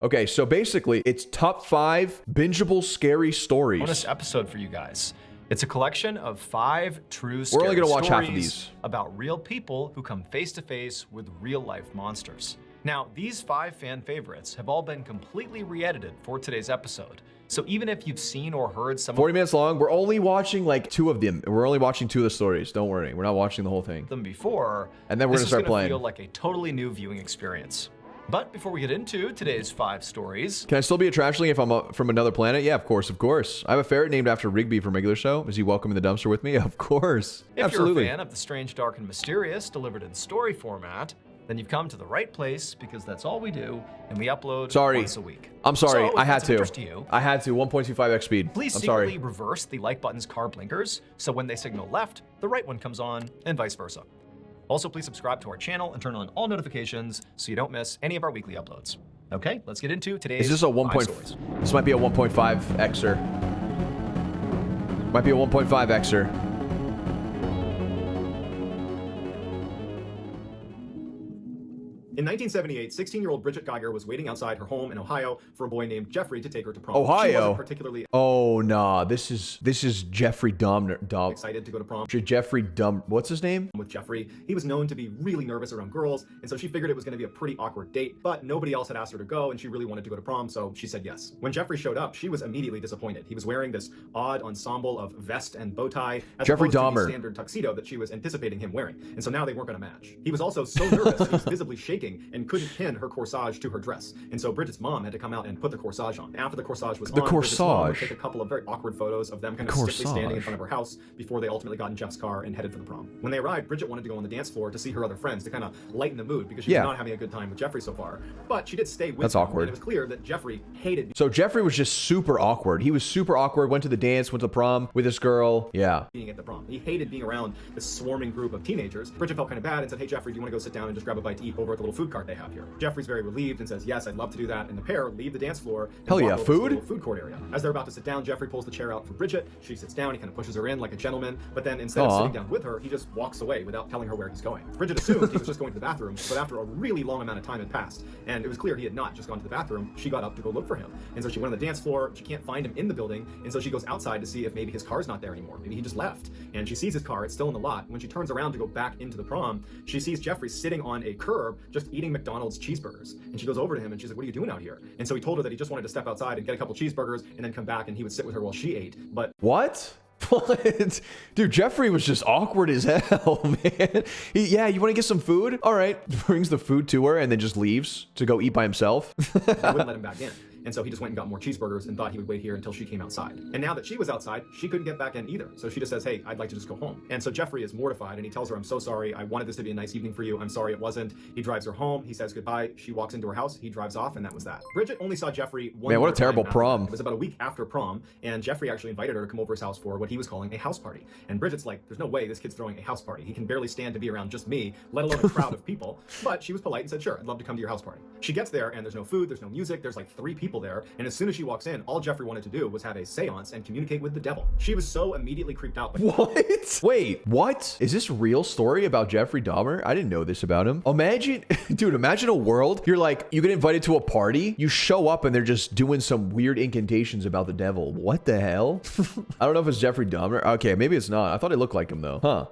Okay, so basically, it's top 5 bingeable scary stories. Bonus episode for you guys. It's a collection of 5 true scary We're only gonna watch stories half of these. about real people who come face to face with real life monsters. Now, these 5 fan favorites have all been completely re-edited for today's episode. So even if you've seen or heard some 40 minutes long. We're only watching like 2 of them. We're only watching 2 of the stories. Don't worry. We're not watching the whole thing. of them before, And then we're this gonna start is gonna playing. feel like a totally new viewing experience. But before we get into today's 5 stories, Can I still be a trashling if I'm from another planet? Yeah, of course, of course. I have a ferret named after Rigby from Regular Show. Is he welcome in the dumpster with me? Of course. if Absolutely. you're a fan of the strange, dark, and mysterious delivered in story format, then you've come to the right place because that's all we do, and we upload Sorry. once a week. I'm sorry. So, if I had that's of to. interest you, I had to. 1.25x speed. please I'm secretly sorry. reverse the like button's car blinkers, so when they signal left, the right one comes on, and vice versa. Also, please subscribe to our channel and turn on all notifications so you don't miss any of our weekly uploads. Okay, let's get into today's Is this a 5 1. stories. This might be a 1.5xer. Might be a 1.5xer. In 1978, 16-year-old Bridget Geiger was waiting outside her home in Ohio for a boy named Jeffrey to take her to prom. She Ohio? wasn't particularly Oh, nah. This is Jeffrey Dahmer. excited to go to prom Jeffrey Dum. What's his name? with Jeffrey. He was known to be really nervous around girls, and so she figured it was going to be a pretty awkward date, but nobody else had asked her to go, and she really wanted to go to prom, so she said yes. When Jeffrey showed up, she was immediately disappointed. He was wearing this odd ensemble of vest and bow tie, as Jeffrey opposed to Dahmer. the standard tuxedo that she was anticipating him wearing, and so now they weren't going to match. He was also so nervous, he was visibly shaking and couldn't pin her corsage to her dress, and so Bridget's mom had to come out and put the corsage on. After the corsage was on, Bridget's mom would corsage? take a couple of very awkward photos of them kind of stiffly standing in front of her house before they ultimately got in Jeff's car and headed for the prom. When they arrived, Bridget wanted to go on the dance floor to see her other friends to kind of lighten the mood because she Yeah. was not having a good time with Jeffrey so far. But she did stay with That's him, awkward. and it was clear that Jeffrey hated So Jeffrey was just super awkward. He was super awkward. Went to the dance, went to prom with this girl. Yeah. being at the prom. He hated being around this swarming group of teenagers. Bridget felt kind of bad and said, "Hey Jeffrey, do you want to go sit down and just grab a bite to eat over at the little food cart they have here?" Jeffrey's very relieved and says, "Yes, I'd love to do that." And the pair leave the dance floor and Hell walk yeah, over to the food? little food court area. As they're about to sit down, Jeffrey pulls the chair out for Bridget. She sits down. He kind of pushes her in like a gentleman, but then instead of Aw. sitting down with her, he just walks away without telling her where he's going. Bridget assumed he was just going to the bathroom, but after a really long amount of time had passed, and it was clear he had not just gone to the bathroom, she got up to go look for him. And so she went on the dance floor. She can't find him in the building, and so she goes outside to see if maybe his car's not there anymore. Maybe he just left. And she sees his car. It's still in the lot. When she turns around to go back into the prom, she sees Jeffrey sitting on a curb just eating McDonald's cheeseburgers. And she goes over to him and she's like, "What are you doing out here?" And so he told her that he just wanted to step outside and get a couple cheeseburgers and then come back and he would sit with her while she ate. But What? What? Dude, Jeffrey was just awkward as hell, man. Yeah, you want to get some food? All right. Brings the food to her and then just leaves to go eat by himself. they wouldn't let him back in. And so he just went and got more cheeseburgers and thought he would wait here until she came outside. And now that she was outside, she couldn't get back in either. So she just says, "Hey, I'd like to just go home." And so Jeffrey is mortified and he tells her, "I'm so sorry. I wanted this to be a nice evening for you. I'm sorry it wasn't." He drives her home. He says goodbye. She walks into her house. He drives off, and that was that. Bridget only saw Jeffrey one Man, what a more time terrible after prom. that. It was about a week after prom, and Jeffrey actually invited her to come over his house for what he was calling a house party. And Bridget's like, "There's no way this kid's throwing a house party. He can barely stand to be around just me, let alone a crowd of people." But she was polite and said, "Sure, I'd love to come to your house party." She gets there, and there's no food, there's no music, there's like 3 people there. And as soon as she walks in, all Jeffrey wanted to do was have a seance and communicate with the devil. She was so immediately creeped out by What? Wait, what? Is this real story about Jeffrey Dahmer? I didn't know this about him. Imagine, dude, imagine a world. You're like, you get invited to a party, you show up and they're just doing some weird incantations about the devil. What the hell? I don't know if it's Jeffrey Dahmer. Okay, maybe it's not. I thought it looked like him though. Huh.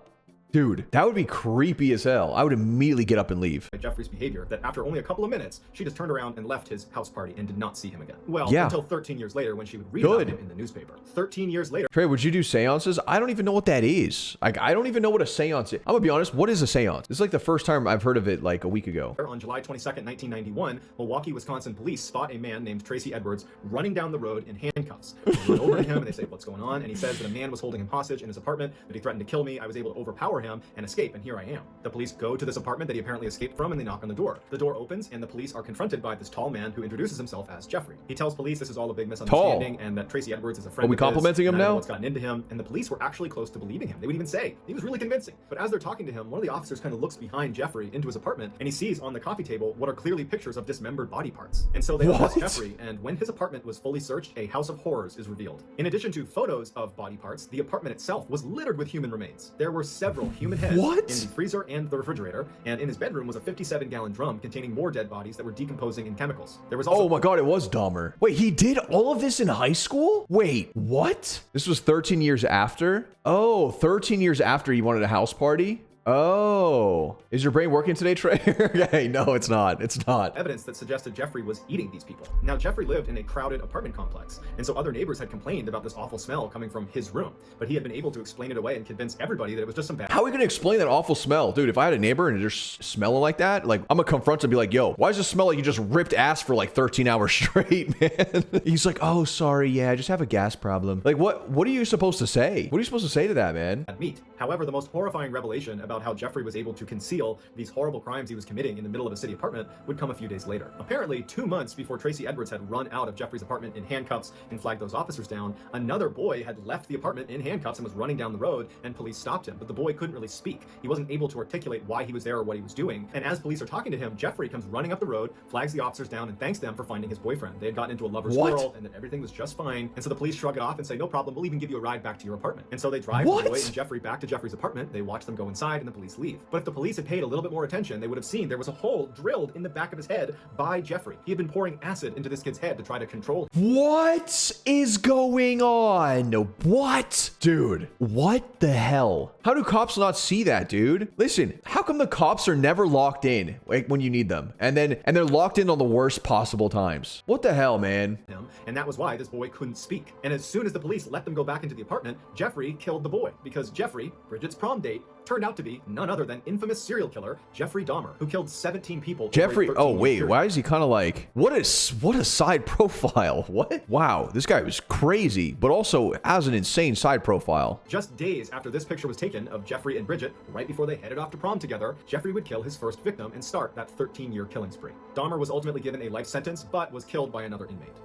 Dude, that would be creepy as hell. I would immediately get up and leave. Jeffrey's behavior that after only a couple of minutes, she just turned around and left his house party and did not see him again. Well, Yeah. until 13 years later when she would read about Good. him in the newspaper. 13 years later, Trey, would you do seances? I don't even know what that is. Like, I don't even know what a seance is. I'm gonna be honest, what is a seance? This is like the first time I've heard of it like a week ago. on July 22nd, 1991, Milwaukee, Wisconsin police spot a man named Tracy Edwards running down the road in handcuffs. They run over to him and they say, "What's going on?" And he says that a man was holding him hostage in his apartment, that he threatened to kill me. I was able to overpower him and escape, and here I am. The police go to this apartment that he apparently escaped from and they knock on the door. The door opens and the police are confronted by this tall man who introduces himself as Jeffrey. He tells police this is all a big misunderstanding and that Tracy Edwards is a friend Are we of his, complimenting him and I don't know now? what's gotten into him, and the police were actually close to believing him. They would even say he was really convincing. But as they're talking to him, one of the officers kind of looks behind Jeffrey into his apartment and he sees on the coffee table what are clearly pictures of dismembered body parts. And so they arrest Jeffrey, and when his apartment was fully searched, a house of horrors is revealed. In addition to photos of body parts, the apartment itself was littered with human remains. There were several literal human head What? in the freezer and the refrigerator, and in his bedroom was a 57-gallon drum containing more dead bodies that were decomposing in chemicals. There was also Oh my god, it was Dahmer. Wait, he did all of this in high school? Wait, what? This was 13 years after? Oh, 13 years after he wanted a house party? Oh, is your brain working today, Trey? Okay, no, it's not. It's not. evidence that suggested Jeffrey was eating these people. Now, Jeffrey lived in a crowded apartment complex, and so other neighbors had complained about this awful smell coming from his room, but he had been able to explain it away and convince everybody that it was just some bad. How are we gonna explain that awful smell? Dude, if I had a neighbor and they're just smelling like that, like, I'm gonna confront him and be like, yo, why does it smell like you just ripped ass for like 13 hours straight, man? He's like, oh, sorry, yeah, I just have a gas problem. Like, what are you supposed to say? What are you supposed to say to that, man? Meat. However, the most horrifying revelation about how Jeffrey was able to conceal these horrible crimes he was committing in the middle of a city apartment would come a few days later. Apparently, 2 months before Tracy Edwards had run out of Jeffrey's apartment in handcuffs and flagged those officers down, another boy had left the apartment in handcuffs and was running down the road, and police stopped him. But the boy couldn't really speak. He wasn't able to articulate why he was there or what he was doing. And as police are talking to him, Jeffrey comes running up the road, flags the officers down, and thanks them for finding his boyfriend. They had gotten into a lover's quarrel, and that everything was just fine. And so the police shrug it off and say, no problem, we'll even give you a ride back to your apartment. And so they drive the boy and Jeffrey back to Jeffrey's apartment. They watch them go inside, and the police leave. But if the police had paid a little bit more attention, they would have seen there was a hole drilled in the back of his head by Jeffrey. He had been pouring acid into this kid's head to try to control. What is going on? What? Dude, what the hell? How do cops not see that, dude? Listen, how come the cops are never locked in like when you need them? And they're locked in on the worst possible times. What the hell, man? And that was why this boy couldn't speak. And as soon as the police let them go back into the apartment, Jeffrey killed the boy because Jeffrey, Bridget's prom date, turned out to be none other than infamous serial killer Jeffrey Dahmer, who killed 17 people. Jeffrey, oh wait, why is he kind of like, what a side profile? What? Wow, this guy was crazy, but also has an insane side profile. Just days after this picture was taken of Jeffrey and Bridget, right before they headed off to prom together, Jeffrey would kill his first victim and start that 13-year killing spree. Dahmer was ultimately given a life sentence, but was killed by another inmate.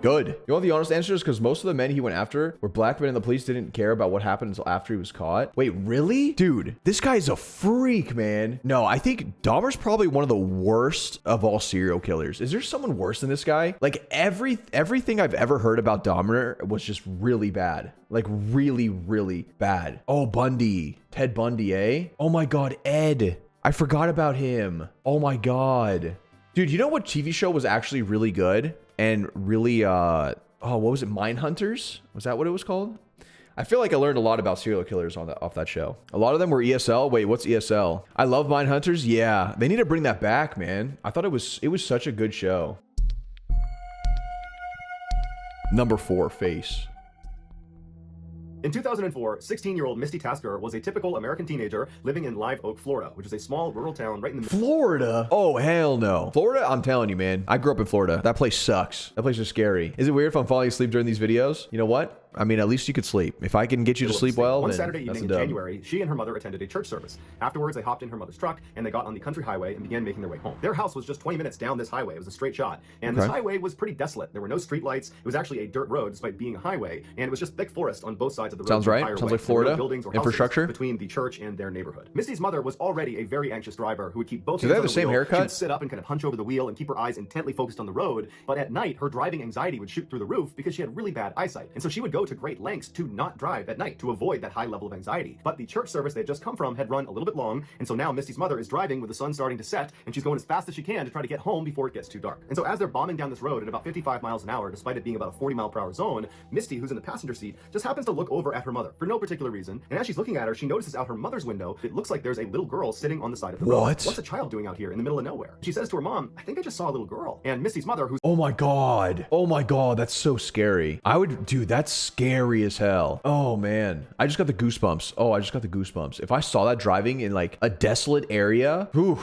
Good. You want the honest answers? Because most of the men he went after were black men and the police didn't care about what happened until after he was caught. Wait, really? Dude, this guy's a freak, man. No, I think Dahmer's probably one of the worst of all serial killers. Is there someone worse than this guy? Like everything I've ever heard about Dahmer was just really bad. Like really, really bad. Oh, Bundy. Ted Bundy, eh? Oh my God, Ed. I forgot about him. Oh my God. Dude, you know what TV show was actually really good? And really, oh, what was it? Mindhunters? Was that what it was called? I feel like I learned a lot about serial killers off that show. A lot of them were ESL. Wait, what's ESL? I love Mindhunters. Yeah, they need to bring that back, man. I thought it was such a good show. Number 4, Face. In 2004, 16-year-old Misty Tasker was a typical American teenager living in Live Oak, Florida, which is a small rural town right in the Florida? Oh, hell no. Florida? I'm telling you, man. I grew up in Florida. That place sucks. That place is scary. Is it weird if I'm falling asleep during these videos? You know what? I mean, at least you could sleep. If I can get you to sleep well, One then Saturday evening that's in a dub. January, she and her mother attended a church service. Afterwards, they hopped in her mother's truck and they got on the country highway and began making their way home. Their house was just 20 minutes down this highway. It was a straight shot. And this highway was pretty desolate. There were no street lights. It was actually a dirt road despite being a highway. And it was just thick forest on both sides of the road. Sounds right. Sounds like Florida. Buildings or infrastructure between the church and their neighborhood. Misty's mother was already a very anxious driver who would keep both hands on the the same wheel. haircut? She would sit up and kind of hunch over the wheel and keep her eyes intently focused on the road. But at night, her driving anxiety would shoot through the roof because she had really bad eyesight. And so she would go to great lengths to not drive at night to avoid that high level of anxiety. But the church service they had just come from had run a little bit long, and so now Misty's mother is driving with the sun starting to set, and she's going as fast as she can to try to get home before it gets too dark. And so as they're bombing down this road at about 55 miles an hour, despite it being about a 40-mile-per-hour zone, Misty, who's in the passenger seat, just happens to look over at her mother for no particular reason. And as she's looking at her, she notices out her mother's window, it looks like there's a little girl sitting on the side of the road. What's a child doing out here in the middle of nowhere? She says to her mom, I think I just saw a little girl. And Misty's mother, who's Oh my God. Oh my God. That's so scary. Dude, that's scary as hell. Oh man. I just got the goosebumps. Oh, I just got the goosebumps. If I saw that driving in like a desolate area, ooh,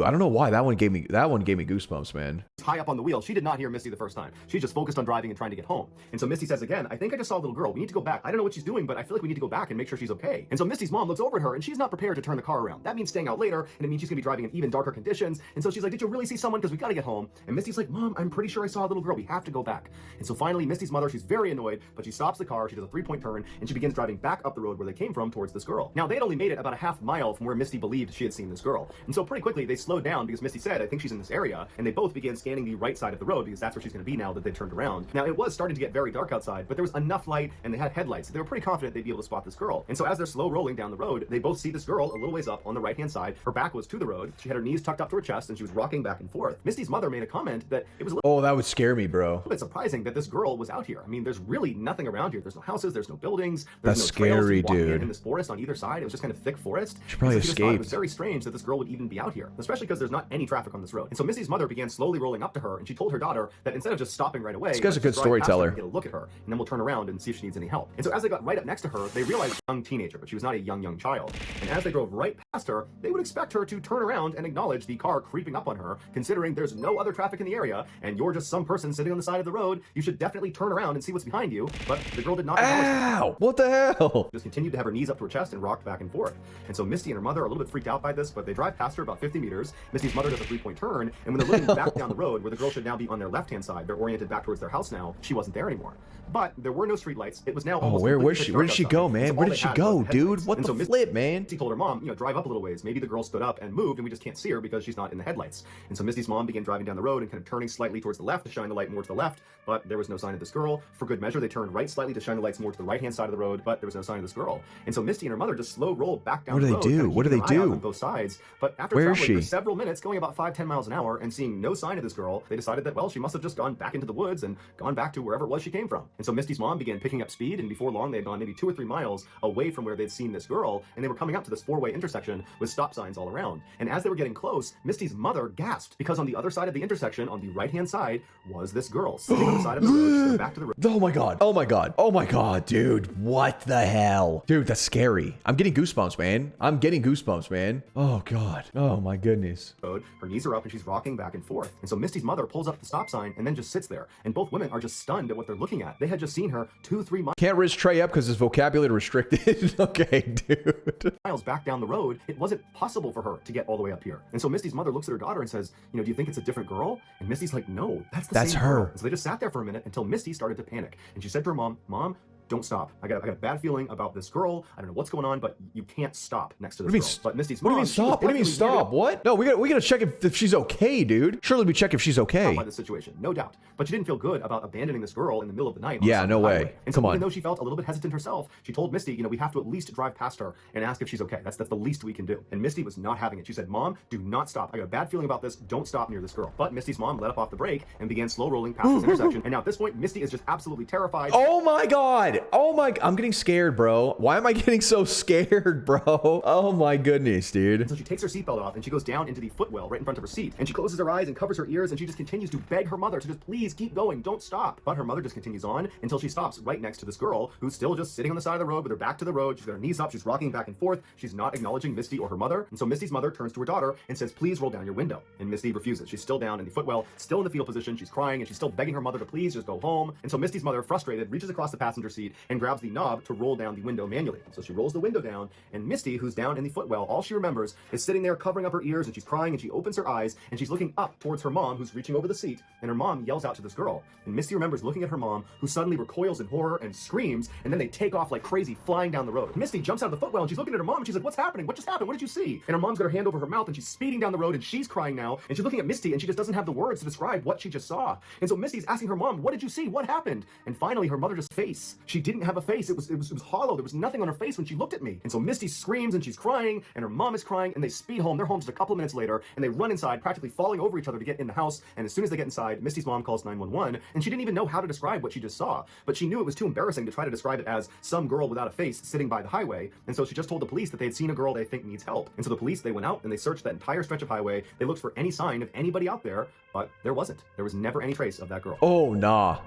I don't know why that one gave me goosebumps, man. high up on the wheel, she did not hear Misty the first time. She just focused on driving and trying to get home. And so Misty says again, I think I just saw a little girl. We need to go back. I don't know what she's doing, but I feel like we need to go back and make sure she's okay. And so Misty's mom looks over at her and she's not prepared to turn the car around. That means staying out later, and it means she's gonna be driving in even darker conditions. And so she's like, did you really see someone? Because we gotta get home. And Misty's like, Mom, I'm pretty sure I saw a little girl. We have to go back. And so finally, Misty's mother, she's very annoyed, but she stops the car, she does a 3-point turn, and she begins driving back up the road where they came from towards this girl. Now, they had only made it about a half mile from where Misty believed she had seen this girl. And so pretty quickly, they slowed down because Misty said, I think she's in this area, and they both began scanning the right side of the road because that's where she's going to be now that they turned around. Now, it was starting to get very dark outside, but there was enough light and they had headlights. So they were pretty confident they'd be able to spot this girl. And so as they're slow rolling down the road, they both see this girl a little ways up on the right-hand side. Her back was to the road. She had her knees tucked up to her chest and she was rocking back and forth. Misty's mother made a comment that it was a Oh, that would scare me, bro. little bit surprising that this girl was out here. I mean, there's really nothing around here. There's no houses, there's no buildings, there's That's no trails. scary, You walk dude. in this forest on either side. It was just kind of thick forest. She probably And so she just thought it was escaped. very strange that this girl would even be out here, especially because there's not any traffic on this road. And so Misty's mother began slowly rolling up to her, and she told her daughter that instead of just stopping right away, This guy's a let's good drive past her storyteller. and get a look at her, and then we'll turn around and see if she needs any help. And so as they got right up next to her, they realized a young teenager, but she was not a young child. And as they drove right past her, they would expect her to turn around and acknowledge the car creeping up on her, considering there's no other traffic in the area, and you're just some person sitting on the side of the road. You should definitely turn around and see what's behind you. But the girl did not acknowledge that. Ow! What the hell? Just continued to have her knees up to her chest and rocked back and forth. And so Misty and her mother are a little bit freaked out by this, but they drive past her about 50 meters. Misty's mother does a 3-point turn, and when they're looking back down the road, where the girl should now be on their left-hand side, they're oriented back towards their house now. She wasn't there anymore. But there were no streetlights. It was now Oh, almost where completely she? pitch Where dark did she outside. go, And so man? all Where they did she had go, was dude? headlights. What And the so Misty flip, man? told her mom, drive up a little ways. Maybe the girl stood up and moved, and we just can't see her because she's not in the headlights. And so Misty's mom began driving down the road and kind of turning slightly towards the left to shine the light more to the left, but there was no sign of this girl. For good measure, they turned right slightly to shine the lights more to the right-hand side of the road, but there was no sign of this girl. And so Misty and her mother just slow rolled back down What the do road. they do? kind of What do keeping they an eye out do? on both sides. But after Where is traveling for she? several minutes, going about 5-10 miles an hour, and seeing no sign of this girl, they decided that, well, she must have just gone back into the woods and gone back to wherever it was she came from. And so Misty's mom began picking up speed, and before long, they had gone maybe 2 or 3 miles away from where they'd seen this girl, and they were coming up to this 4-way intersection with stop signs all around. And as they were getting close, Misty's mother gasped because on the other side of the intersection, on the right-hand side, was this girl sitting on the side of the road, just going back to the road. Oh my god. Oh my god. Oh my god, dude. What the hell? Dude, that's scary. I'm getting goosebumps, man. I'm getting goosebumps, man. Oh god. Oh my goodness. Her knees are up and she's rocking back and forth. And so Misty's mother pulls up the stop sign and then just sits there. And both women are just stunned at what they're looking at. They had just seen her 2-3 Can't risk Trey up because his vocabulary restricted. Okay, dude. miles back down the road. It wasn't possible for her to get all the way up here. And so Misty's mother looks at her daughter and says, do you think it's a different girl? And Misty's like, no, that's same her. girl. And so they just sat there for a minute until Misty started to panic. And she said to her mom, don't stop. I got a bad feeling about this girl. I don't know what's going on, but you can't stop next to this girl. But Misty's What do mom, you mean she was stop? What do you mean definitely stop? What? No, we gotta check if she's okay, dude. Surely we check if she's okay. by the situation, no doubt. But she didn't feel good about abandoning this girl in the middle of the night. on Yeah, some no way. highway. And so Come on. even though she felt a little bit hesitant herself, she told Misty, we have to at least drive past her and ask if she's okay. That's the least we can do. And Misty was not having it. She said, Mom, do not stop. I got a bad feeling about this. Don't stop near this girl. But Misty's mom let up off the brake and began slow rolling past this intersection. And now at this point, Misty is just absolutely terrified. Oh my god. Oh my, I'm getting scared, bro. Why am I getting so scared, bro? Oh my goodness, dude. So she takes her seatbelt off and she goes down into the footwell right in front of her seat. And she closes her eyes and covers her ears and she just continues to beg her mother to just please keep going, don't stop. But her mother just continues on until she stops right next to this girl who's still just sitting on the side of the road with her back to the road. She's got her knees up, she's rocking back and forth. She's not acknowledging Misty or her mother. And so Misty's mother turns to her daughter and says, please roll down your window. And Misty refuses. She's still down in the footwell, still in the fetal position. She's crying and she's still begging her mother to please just go home. And so Misty's mother, frustrated, reaches across the passenger seat and grabs the knob to roll down the window manually. So she rolls the window down, and Misty, who's down in the footwell, all she remembers is sitting there covering up her ears, and she's crying, and she opens her eyes, and she's looking up towards her mom, who's reaching over the seat, and her mom yells out to this girl. And Misty remembers looking at her mom, who suddenly recoils in horror and screams, and then they take off like crazy, flying down the road. Misty jumps out of the footwell, and she's looking at her mom, and she's like, what's happening? What just happened? What did you see? And her mom's got her hand over her mouth, and she's speeding down the road, and she's crying now, and she's looking at Misty, and she just doesn't have the words to describe what she just saw. And so Misty's asking her mom, what did you see? What happened? And finally, her mother just face. She didn't have a face. It was hollow. There was nothing on her face when she looked at me. And so Misty screams and she's crying and her mom is crying and they speed home. They're home just a couple of minutes later and they run inside, practically falling over each other to get in the house. And as soon as they get inside, Misty's mom calls 911 and she didn't even know how to describe what she just saw. But she knew it was too embarrassing to try to describe it as some girl without a face sitting by the highway. And so she just told the police that they had seen a girl they think needs help. And so the police, they went out and they searched that entire stretch of highway. They looked for any sign of anybody out there, but there wasn't. There was never any trace of that girl. Oh, nah.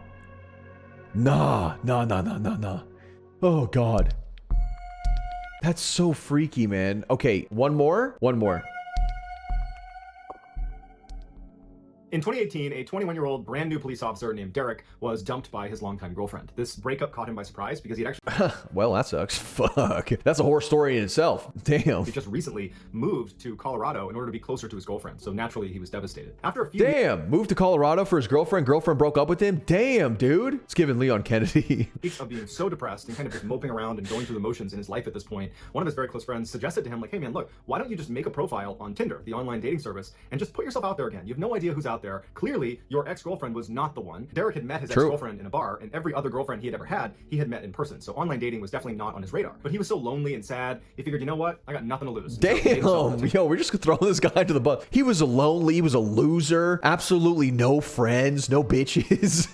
Nah. Oh, God. That's so freaky, man. Okay, one more. In 2018, a 21-year-old brand new police officer named Derek was dumped by his longtime girlfriend. This breakup caught him by surprise because he'd actually Well, that sucks. Fuck. That's a horror story in itself. Damn. he just recently moved to Colorado in order to be closer to his girlfriend. So naturally, he was devastated. After a few Damn. Moved to Colorado for his girlfriend. Girlfriend broke up with him. Damn, dude. It's giving Leon Kennedy. weeks of being so depressed and kind of just moping around and going through the motions in his life at this point, one of his very close friends suggested to him, like, hey man, look, why don't you just make a profile on Tinder, the online dating service, and just put yourself out there again? You have no idea who's out there. Clearly, your ex-girlfriend was not the one. Derek had met his ex-girlfriend in a bar, and every other girlfriend he had ever had, he had met in person. So online dating was definitely not on his radar. But he was so lonely and sad, he figured, you know what? I got nothing to lose. Damn. Yo, we're just throwing this guy to the bus. He was lonely. He was a loser. Absolutely no friends, no bitches.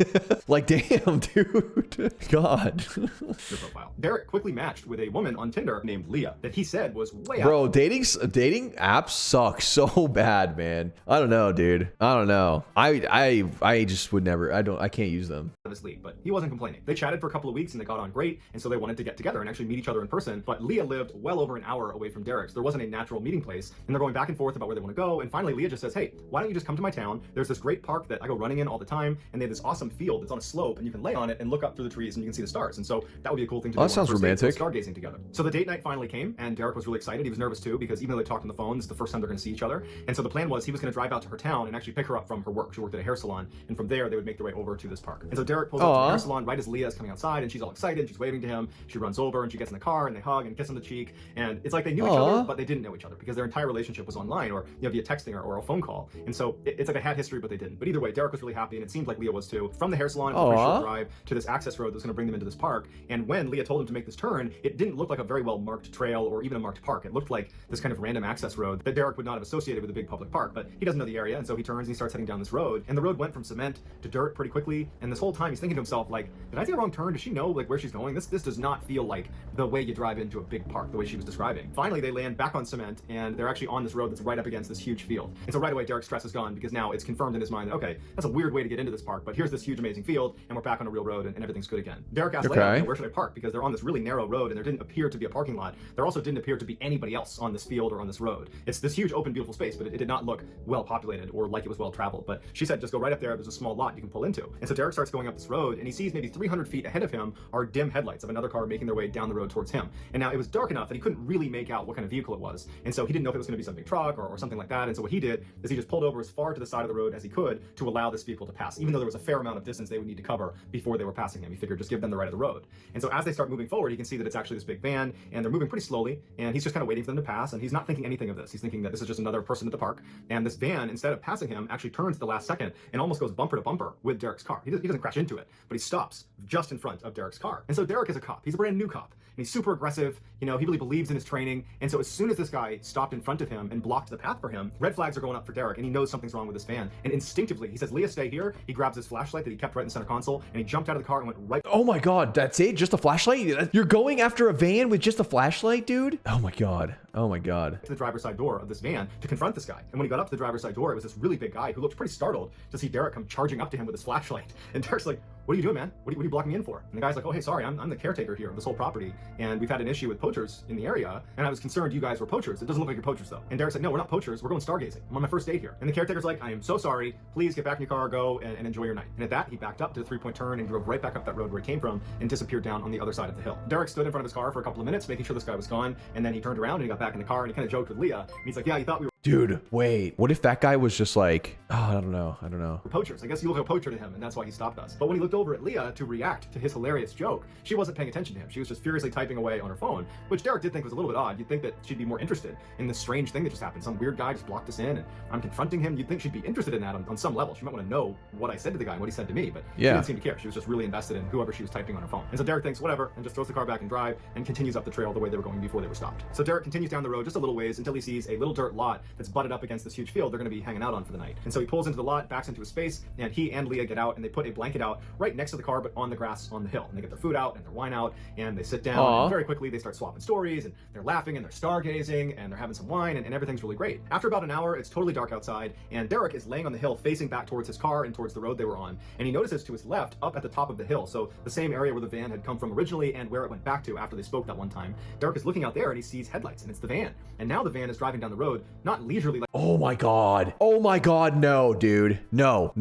Like, damn, dude. God. Profile. Derek quickly matched with a woman on Tinder named Leah that he said was way out. Bro, dating apps suck so bad, man. I don't know, dude. I don't know. I just would never. I can't use them. Of his league, but he wasn't complaining. They chatted for a couple of weeks and they got on great, and so they wanted to get together and actually meet each other in person. But Leah lived well over an hour away from Derek, so there wasn't a natural meeting place, and they're going back and forth about where they want to go. And finally, Leah just says, "Hey, why don't you just come to my town? There's this great park that I go running in all the time, and they have this awesome field that's on a slope, and you can lay on it and look up through the trees and you can see the stars. And so that would be a cool thing to do. That sounds romantic. Stargazing together. So the date night finally came, and Derek was really excited. He was nervous too because even though they talked on the phone, this is the first time they're going to see each other. And so the plan was he was going to drive out to her town and actually pick her up from her work. She worked at a hair salon, and from there they would make their way over to this park. And so Derek pulls up to the hair salon right as Leah is coming outside, and she's all excited. She's waving to him. She runs over and she gets in the car and they hug and kiss on the cheek. And it's like they knew each other, but they didn't know each other because their entire relationship was online or via texting or a phone call. And so it's like they had history, but they didn't. But either way, Derek was really happy, and it seemed like Leah was too. From the hair salon, it was a pretty short drive to this access road that was going to bring them into this park. And when Leah told him to make this turn, it didn't look like a very well marked trail or even a marked park. It looked like this kind of random access road that Derek would not have associated with a big public park. But he doesn't know the area, and so he turns and he starts heading down this road. And the road went from cement to dirt pretty quickly. And this whole time he's thinking to himself, like, did I take a wrong turn? Does she know like where she's going? This does not feel like the way you drive into a big park, the way she was describing. Finally, they land back on cement, and they're actually on this road that's right up against this huge field. And so right away, Derek's stress is gone because now it's confirmed in his mind that, okay, that's a weird way to get into this park, but here's this huge, amazing field, and we're back on a real road, and everything's good again. Derek asked Leah, where should I park? Because they're on this really narrow road, and there didn't appear to be a parking lot. There also didn't appear to be anybody else on this field or on this road. It's this huge, open, beautiful space, but it did not look well populated or like it was well traveled. But she said, just go right up there. There's a small lot you can pull into. And so Derek starts going up this road, and he sees maybe 300 feet ahead of him are dim headlights of another car making their way down the road towards him. And now it was dark enough that he couldn't really make out what kind of vehicle it was. And so he didn't know if it was going to be some big truck or something like that. And so what he did is he just pulled over as far to the side of the road as he could to allow this vehicle to pass, even though there was a fair amount of distance they would need to cover before they were passing him. He figured just give them the right of the road. And so as they start moving forward, you can see that it's actually this big van, and they're moving pretty slowly, and he's just kind of waiting for them to pass, and he's not thinking anything of this. He's thinking that this is just another person at the park, and this van, instead of passing him, actually turns at the last second and almost goes bumper to bumper with Derek's car. He doesn't crash into it, but he stops just in front of Derek's car. And so Derek is a cop. He's a brand new cop, and he's super aggressive. You know, he really believes in his training. And so as soon as this guy stopped in front of him and blocked the path for him, red flags are going up for Derek, and he knows something's wrong with this van. And instinctively, he says, Leah, stay here. He grabs his flashlight that he kept right in the center console, and he jumped out of the car and went right. Oh my God, that's it? Just a flashlight? You're going after a van with just a flashlight, dude? Oh my God. Oh my God. To the driver's side door of this van to confront this guy. And when he got up to the driver's side door, it was this really big guy who looked pretty startled to see Derek come charging up to him with his flashlight. And Derek's like, what are you doing, man? What are you blocking me in for? And the guy's like, oh, hey, sorry, I'm the caretaker here of this whole property, and we've had an issue with poachers in the area, and I was concerned you guys were poachers. It doesn't look like you're poachers, though. And Derek's like, no, we're not poachers. We're going stargazing. I'm on my first date here. And the caretaker's like, I am so sorry. Please get back in your car, go and enjoy your night. And at that, he backed up to the three-point turn and drove right back up that road where he came from and disappeared down on the other side of the hill. Derek stood in front of his car for a couple of minutes, making sure this guy was gone, and then he turned around and he got back in the car and he kind of joked with Leah. And he's like, yeah, you thought we were Dude, wait. What if that guy was just like, oh, I don't know. poachers. I guess you look like a poacher to him, and that's why he stopped us. But when he looked over at Leah to react to his hilarious joke, she wasn't paying attention to him. She was just furiously typing away on her phone, which Derek did think was a little bit odd. You'd think that she'd be more interested in this strange thing that just happened. Some weird guy just blocked us in, and I'm confronting him. You'd think she'd be interested in that on some level. She might want to know what I said to the guy and what he said to me, but she didn't seem to care. She was just really invested in whoever she was typing on her phone. And so Derek thinks, whatever, and just throws the car back in drive and continues up the trail the way they were going before they were stopped. So Derek continues down the road just a little ways until he sees a little dirt lot that's butted up against this huge field they're going to be hanging out on for the night. And so he pulls into the lot, backs into a space, and he and Leah get out, and they put a blanket out right right next to the car, but on the grass on the hill. And they get their food out and their wine out, and they sit down. Aw. And very quickly, they start swapping stories, and they're laughing, and they're stargazing, and they're having some wine, and everything's really great. After about an hour, it's totally dark outside, and Derek is laying on the hill facing back towards his car and towards the road they were on. And he notices to his left, up at the top of the hill, so the same area where the van had come from originally and where it went back to after they spoke that one time. Derek is looking out there, and he sees headlights, and it's the van. And now the van is driving down the road, not leisurely like Oh my God. Oh my God. No, dude. No.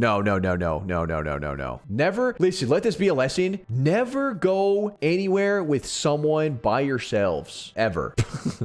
Never. Listen, let this be a lesson. Never go anywhere with someone by yourselves. Ever.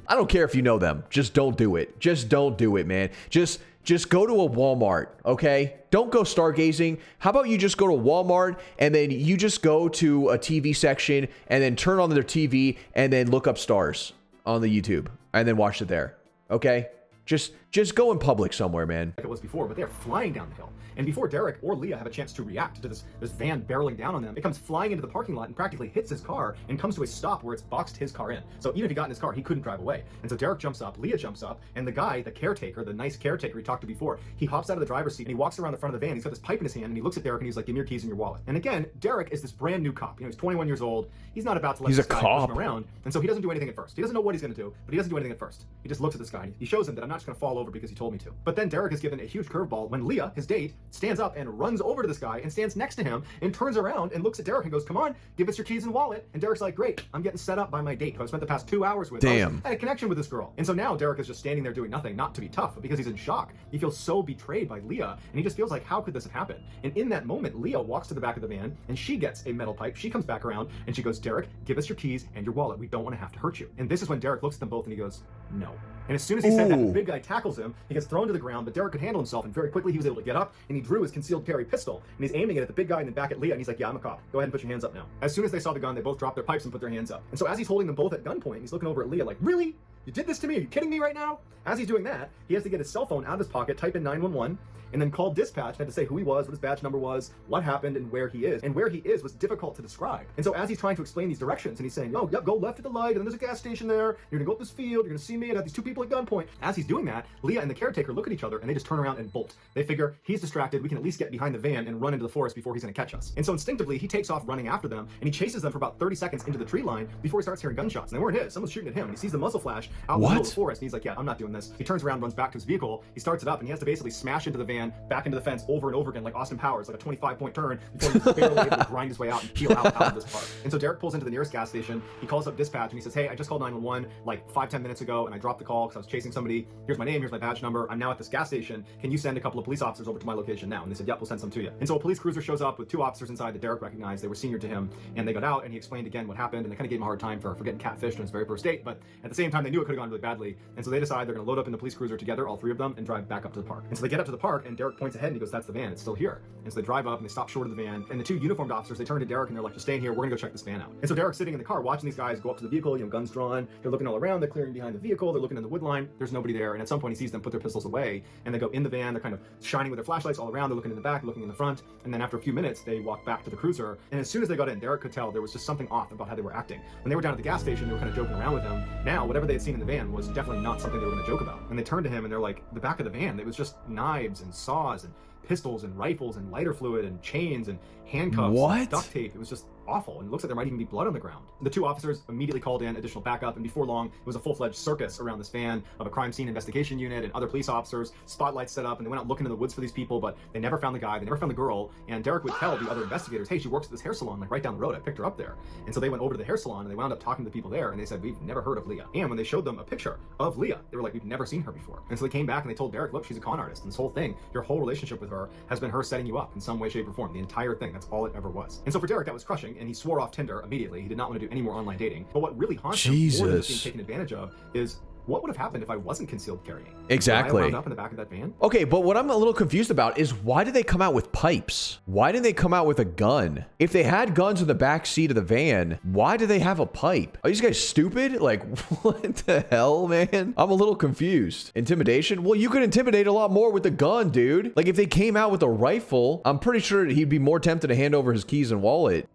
I don't care if you know them. Just don't do it. Just don't do it, man. Just go to a Walmart, okay? Don't go stargazing. How about you just go to Walmart and then you just go to a TV section and then turn on their TV and then look up stars on the YouTube and then watch it there, okay? Just go in public somewhere, man. it was before, but they're flying down the hill. And before Derek or Leah have a chance to react to this van barreling down on them, it comes flying into the parking lot and practically hits his car and comes to a stop where it's boxed his car in. So even if he got in his car, he couldn't drive away. And so Derek jumps up, Leah jumps up, and the guy, the caretaker, the nice caretaker we talked to before, he hops out of the driver's seat and he walks around the front of the van. He's got this pipe in his hand and he looks at Derek and he's like, give me your keys and your wallet. And again, Derek is this brand new cop. You know, he's 21 years old. He's not about to let He's this a guy cop. push him around. And so he doesn't do anything at first. He doesn't know what he's going to do, but he doesn't do anything at first. He just looks at this guy. He shows him that I'm not just going to fall over because he told me to. But then Derek is given a huge curveball when Leah, his date, stands up and runs over to this guy and stands next to him and turns around and looks at Derek and goes, come on, give us your keys and wallet. And Derek's like, great, I'm getting set up by my date who I've spent the past 2 hours with. Damn. I had a connection with this girl. And so now Derek is just standing there doing nothing, not to be tough, but because he's in shock. He feels so betrayed by Leah, and he just feels like, how could this have happened? And in that moment, Leah walks to the back of the van and she gets a metal pipe. She comes back around and she goes, Derek, give us your keys and your wallet. We don't want to have to hurt you. And this is when Derek looks at them both and he goes, no. And as soon as he said that, the Ooh. big guy tackles him. He gets thrown to the ground, but Derek could handle himself, and very quickly he was able to get up, and he drew his concealed carry pistol, and he's aiming it at the big guy and then back at Leah, and he's like, yeah, I'm a cop. Go ahead and put your hands up now. As soon as they saw the gun, they both dropped their pipes and put their hands up. And so as he's holding them both at gunpoint, he's looking over at Leah like, really? You did this to me? Are you kidding me right now? As he's doing that, he has to get his cell phone out of his pocket, type in 911, and then call dispatch and had to say who he was, what his badge number was, what happened, and where he is. And where he is was difficult to describe. And so as he's trying to explain these directions, and he's saying, oh, yep, go left at the light, and then there's a gas station there, you're gonna go up this field, you're gonna see me, and have these two people at gunpoint. As he's doing that, Leah and the caretaker look at each other, and they just turn around and bolt. They figure, he's distracted, we can at least get behind the van and run into the forest before he's gonna catch us. And so instinctively, he takes off running after them, and he chases them for about 30 seconds into the tree line before he starts hearing gunshots. And they weren't his, someone's shooting at him, and he sees the muzzle flash out in the middle of the forest, and he's like, yeah, I'm not doing this. He turns around, runs back to his vehicle, he starts it up, and he has to basically smash into the van, back into the fence, over and over again, like Austin Powers, like a 25-point turn, before he's barely able to grind his way out and peel out of this park. And so Derek pulls into the nearest gas station, he calls up dispatch, and he says, hey, I just called 911 like 5-10 minutes ago, and I dropped the call because I was chasing somebody. Here's my name, here's my badge number, I'm now at this gas station. Can you send a couple of police officers over to my location now? And they said, yep, we'll send some to you. And so a police cruiser shows up with 2 officers inside that Derek recognized. They were senior to him, and they got out, and he explained again what happened, and they kind of gave him a hard time for getting catfished on his very first date, but at the same time, they knew it could have gone really badly, and so they decide they're going to load up in the police cruiser together, all 3 of them, and drive back up to the park. And so they get up to the park, and Derek points ahead, and he goes, that's the van, it's still here. And so they drive up, and they stop short of the van, and the 2 uniformed officers, they turn to Derek, and they're like, just stay in here, we're gonna go check this van out. And so Derek's sitting in the car watching these guys go up to the vehicle, you know, guns drawn, they're looking all around, they're clearing behind the vehicle, they're looking in the wood line, there's nobody there, and at some point he sees them put their pistols away, and they go in the van, they're kind of shining with their flashlights all around, they're looking in the back, looking in the front, and then after a few minutes, they walk back to the cruiser, and as soon as they got in, Derek could tell there was just something off about how they were acting. When they were down at the gas station, they were kind of joking around with him. Now, whatever they had seen in the van was definitely not something they were gonna joke about. And they turned to him, and they're like, the back of the van, it was just knives and saws and pistols and rifles and lighter fluid and chains and handcuffs and duct tape. It was just awful, and it looks like there might even be blood on the ground. The 2 officers immediately called in additional backup, and before long, it was a full-fledged circus around this van of a crime scene investigation unit and other police officers, spotlights set up, and they went out looking in the woods for these people, but they never found the guy, they never found the girl, and Derek would tell the other investigators, hey, she works at this hair salon, like right down the road, I picked her up there. And so they went over to the hair salon, and they wound up talking to the people there, and they said, we've never heard of Leah. And when they showed them a picture of Leah, they were like, we've never seen her before. And so they came back and they told Derek, look, she's a con artist, and this whole thing, your whole relationship with her has been her setting you up in some way, shape, or form. The entire thing, that's all it ever was. And so for Derek, that was crushing, and he swore off Tinder immediately. He did not want to do any more online dating. But what really haunts him more than being taken advantage of is, what would have happened if I wasn't concealed carrying? Exactly. Would I wound up in the back of that van? Okay, but what I'm a little confused about is why did they come out with pipes? Why didn't they come out with a gun? If they had guns in the back seat of the van, why do they have a pipe? Are these guys stupid? Like, what the hell, man? I'm a little confused. Intimidation? Well, you could intimidate a lot more with the gun, dude. Like, if they came out with a rifle, I'm pretty sure he'd be more tempted to hand over his keys and wallet.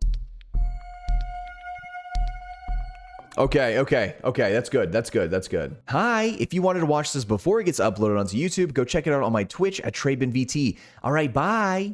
Okay, that's good. Hi, if you wanted to watch this before it gets uploaded onto YouTube, go check it out on my Twitch at TreyBinVT. All right, bye.